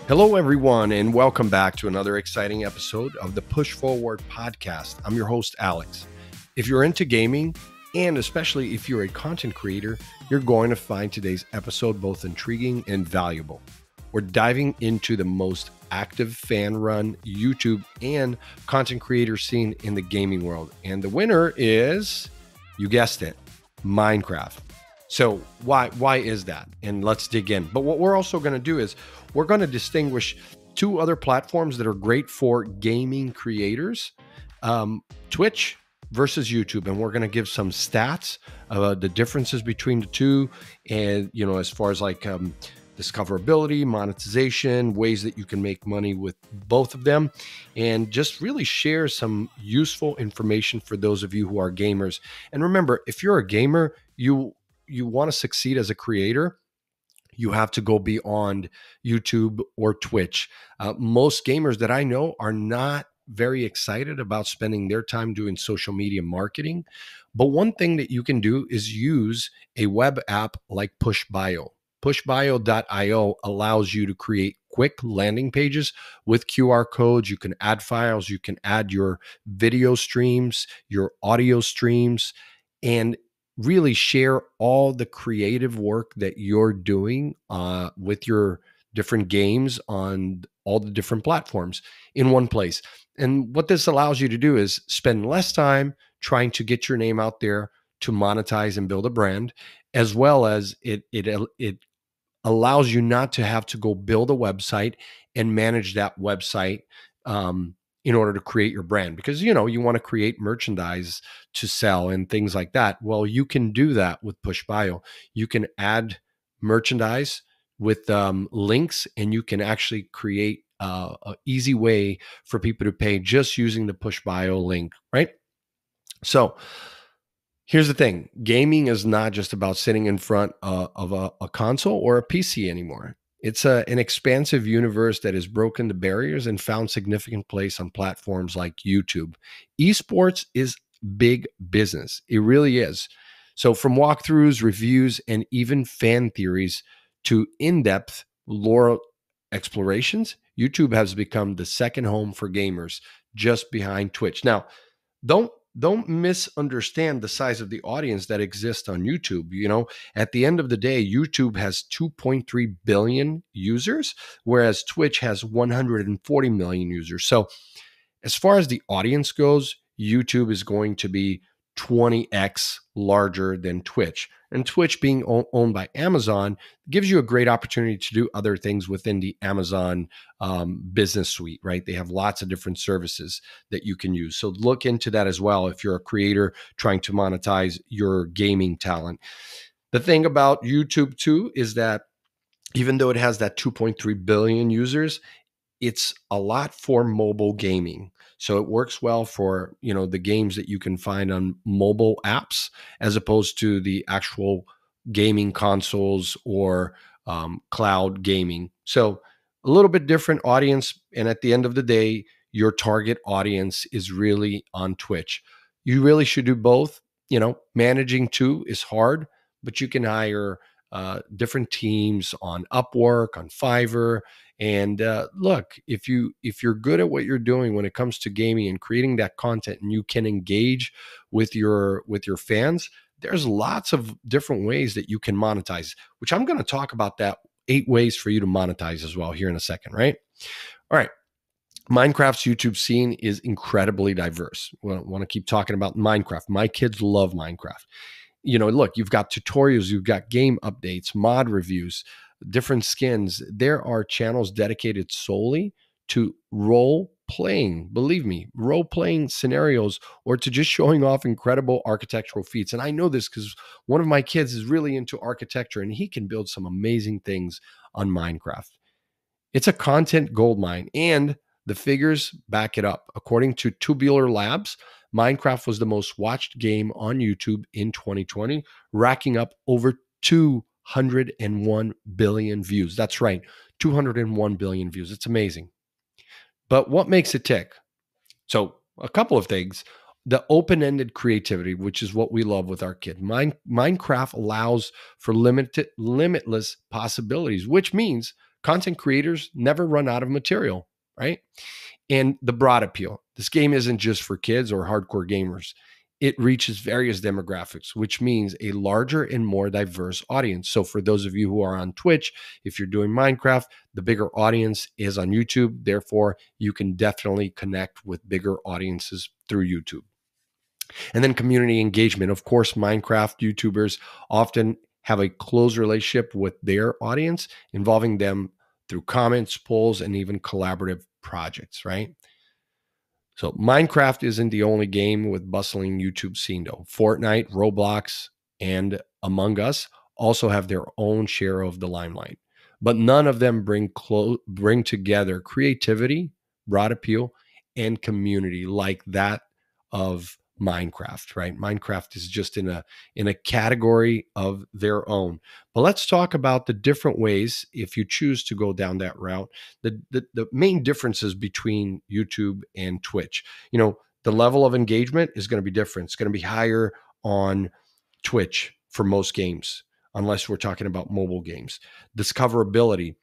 Hello, everyone, and welcome back to another exciting episode of the Push Forward podcast. I'm your host, Alex. If you're into gaming, and especially if you're a content creator, you're going to find today's episode both intriguing and valuable. We're diving into the most active fan-run YouTube and content creator scene in the gaming world. And the winner is, you guessed it, Minecraft. So why is that? And let's dig in. But what we're also going to do is we're going to distinguish two other platforms that are great for gaming creators, Twitch versus YouTube. And we're going to give some stats, the differences between the two. And, as far as like discoverability, monetization, ways that you can make money with both of them, and just really share some useful information for those of you who are gamers. And remember, if you're a gamer, you want to succeed as a creator, you have to go beyond YouTube or Twitch. Most gamers that I know are not very excited about spending their time doing social media marketing. But one thing that you can do is use a web app like Pushbio. Pushbio.io allows you to create quick landing pages with QR codes. You can add files, you can add your video streams, your audio streams, and really share all the creative work that you're doing with your different games on all the different platforms in one place. And what this allows you to do is spend less time trying to get your name out there to monetize and build a brand, as well as it allows you not to have to go build a website and manage that website in order to create your brand, because you want to create merchandise to sell and things like that. Well, you can do that with Pushbio. You can add merchandise with links, and you can actually create an easy way for people to pay just using the Pushbio link, right? So here's the thing. Gaming is not just about sitting in front of a console or a PC anymore. It's an expansive universe that has broken the barriers and found significant place on platforms like YouTube. Esports is big business. It really is. So from walkthroughs, reviews, and even fan theories to in-depth lore explorations, YouTube has become the second home for gamers, just behind Twitch. Now, don't misunderstand the size of the audience that exists on YouTube. At the end of the day, YouTube has 2.3 billion users, whereas Twitch has 140 million users. So as far as the audience goes, YouTube is going to be 20x larger than Twitch. And Twitch, being owned by Amazon, gives you a great opportunity to do other things within the Amazon business suite, right? They have lots of different services that you can use. So look into that as well if you're a creator trying to monetize your gaming talent. The thing about YouTube too is that even though it has that 2.3 billion users, it's a lot for mobile gaming. So it works well for, the games that you can find on mobile apps, as opposed to the actual gaming consoles or cloud gaming. So a little bit different audience. And at the end of the day, your target audience is really on Twitch. You really should do both. Managing two is hard, but you can hire different teams on Upwork, on Fiverr. And look, if you're good at what you're doing when it comes to gaming and creating that content, and you can engage with your fans, there's lots of different ways that you can monetize, which I'm going to talk about that 8 ways for you to monetize as well here in a second, right? All right. Minecraft's YouTube scene is incredibly diverse. I want to keep talking about Minecraft. My kids love Minecraft. Look, you've got tutorials, you've got game updates, mod reviews, different skins. There are channels dedicated solely to role playing, believe me, role playing scenarios, or to just showing off incredible architectural feats. And I know this because one of my kids is really into architecture, and he can build some amazing things on Minecraft. It's a content goldmine, and the figures back it up. According to Tubular Labs, Minecraft was the most watched game on YouTube in 2020, racking up over 201 billion views. That's right, 201 billion views. It's amazing. But what makes it tick? So a couple of things. The open-ended creativity, which is what we love with our kid. Minecraft allows for limitless possibilities, which means content creators never run out of material, right? And the broad appeal. This game isn't just for kids or hardcore gamers. It reaches various demographics, which means a larger and more diverse audience. So for those of you who are on Twitch, if you're doing Minecraft, the bigger audience is on YouTube. Therefore, you can definitely connect with bigger audiences through YouTube. And then community engagement. Of course, Minecraft YouTubers often have a close relationship with their audience, involving them through comments, polls, and even collaborative projects, right? So Minecraft isn't the only game with bustling YouTube scene though. Fortnite, Roblox, and Among Us also have their own share of the limelight. But none of them bring together creativity, broad appeal, and community like that of Minecraft, right? Minecraft is just in a category of their own. But let's talk about the different ways if you choose to go down that route. The main differences between YouTube and Twitch. The level of engagement is going to be different. It's going to be higher on Twitch for most games, unless we're talking about mobile games. Discoverability,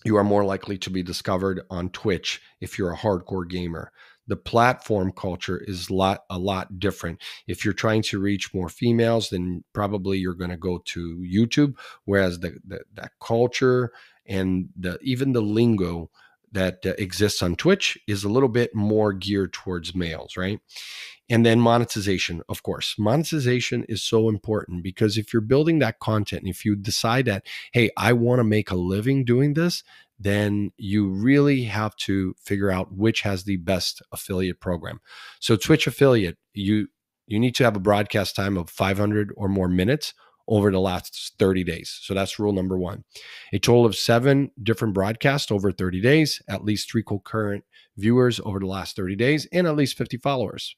you are more likely to be discovered on Twitch if you're a hardcore gamer. The platform culture is a lot different. If you're trying to reach more females, then probably you're going to go to YouTube, whereas that culture and even the lingo that exists on Twitch is a little bit more geared towards males, right? And then monetization, of course. Monetization is so important because if you're building that content, and if you decide that, hey, I want to make a living doing this, then you really have to figure out which has the best affiliate program. So Twitch affiliate, you need to have a broadcast time of 500 or more minutes over the last 30 days. So that's rule number one. A total of 7 different broadcasts over 30 days, at least 3 concurrent viewers over the last 30 days, and at least 50 followers.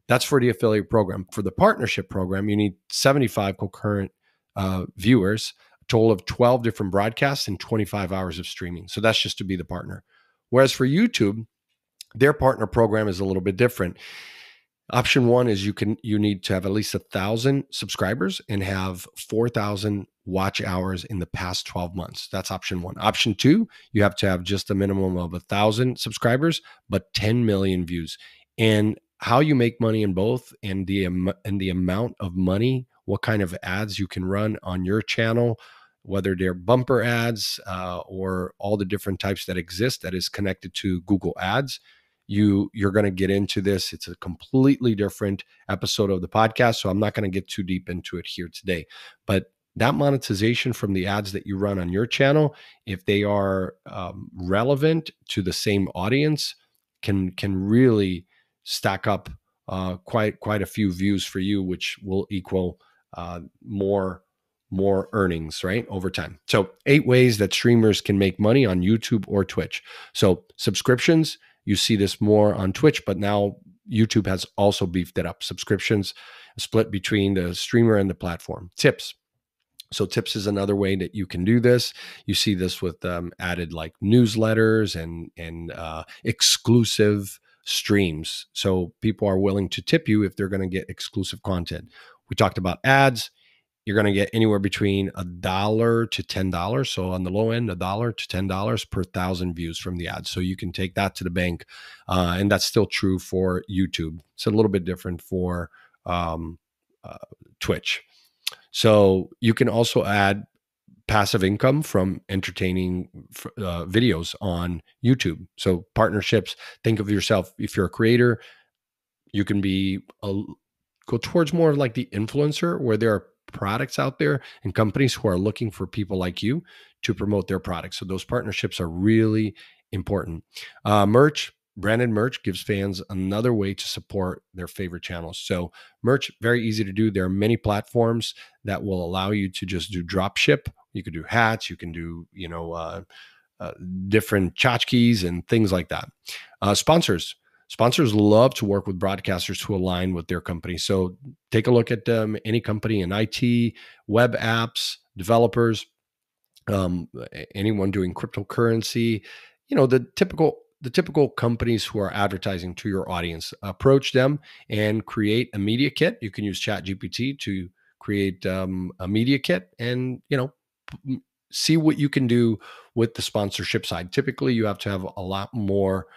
That's for the affiliate program. For the partnership program, you need 75 concurrent viewers, a total of 12 different broadcasts, and 25 hours of streaming. So that's just to be the partner. Whereas for YouTube, their partner program is a little bit different. Option one is you need to have at least 1,000 subscribers and have 4,000 watch hours in the past 12 months. That's option one. Option two, you have to have just a minimum of 1,000 subscribers, but 10 million views. And how you make money in both, and the amount of money, what kind of ads you can run on your channel, whether they're bumper ads or all the different types that exist that is connected to Google Ads. You're going to get into this. It's a completely different episode of the podcast, so I'm not going to get too deep into it here today. But that monetization from the ads that you run on your channel, if they are relevant to the same audience, can really stack up quite a few views for you, which will equal more earnings, right, over time. So 8 ways that streamers can make money on YouTube or Twitch. So subscriptions. You see this more on Twitch, but now YouTube has also beefed it up. Subscriptions split between the streamer and the platform. Tips. So tips is another way that you can do this. You see this with added like newsletters and exclusive streams. So people are willing to tip you if they're going to get exclusive content. We talked about ads. You're going to get anywhere between $1 to $10. So on the low end, $1 to $10 per 1,000 views from the ads. So you can take that to the bank. And that's still true for YouTube. It's a little bit different for Twitch. So you can also add passive income from entertaining videos on YouTube. So partnerships, think of yourself, if you're a creator, you can go towards more like the influencer, where there are products out there and companies who are looking for people like you to promote their products. So those partnerships are really important. Merch, branded merch gives fans another way to support their favorite channels. So merch, very easy to do. There are many platforms that will allow you to just do drop ship. You can do hats, you can do, different tchotchkes and things like that. Sponsors. Sponsors love to work with broadcasters who align with their company. So take a look at any company in IT, web apps, developers, anyone doing cryptocurrency, the typical companies who are advertising to your audience. Approach them and create a media kit. You can use ChatGPT to create a media kit and, see what you can do with the sponsorship side. Typically, you have to have a lot more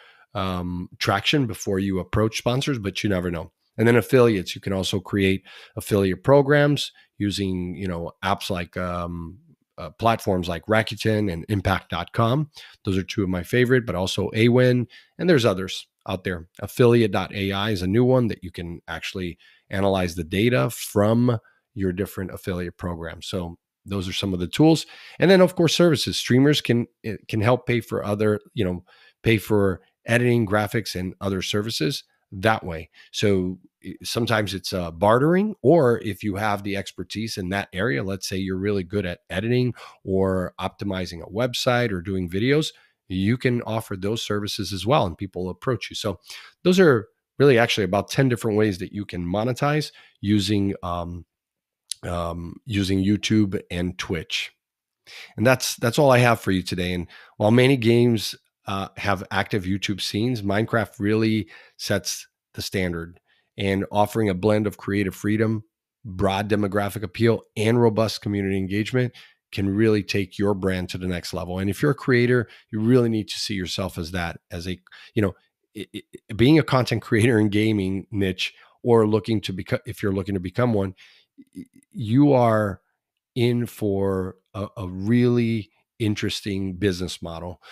traction before you approach sponsors, but you never know. And then affiliates, you can also create affiliate programs using, apps like platforms like Rakuten and Impact.com. Those are two of my favorite, but also Awin, and there's others out there. Affiliate.ai is a new one that you can actually analyze the data from your different affiliate programs. So those are some of the tools. And then of course, services. Streamers can help pay for pay for editing, graphics, and other services that way. So sometimes it's bartering, or if you have the expertise in that area, let's say you're really good at editing or optimizing a website or doing videos, you can offer those services as well, and people approach you. So those are really actually about 10 different ways that you can monetize using YouTube and Twitch. And that's all I have for you today. And while many games have active YouTube scenes, Minecraft really sets the standard, and offering a blend of creative freedom, broad demographic appeal, and robust community engagement can really take your brand to the next level. And if you're a creator, you really need to see yourself as that, as a, being a content creator in gaming niche, or looking to become, if you're looking to become one, you are in for a really interesting business model.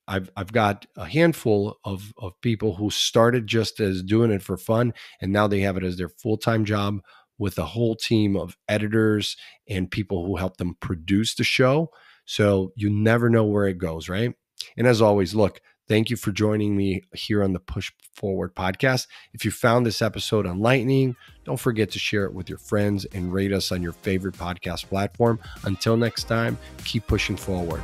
I've got a handful of people who started just as doing it for fun, and now they have it as their full-time job, with a whole team of editors and people who help them produce the show. So you never know where it goes, right? And as always, look, thank you for joining me here on the Push Forward podcast. If you found this episode enlightening, don't forget to share it with your friends and rate us on your favorite podcast platform. Until next time, keep pushing forward.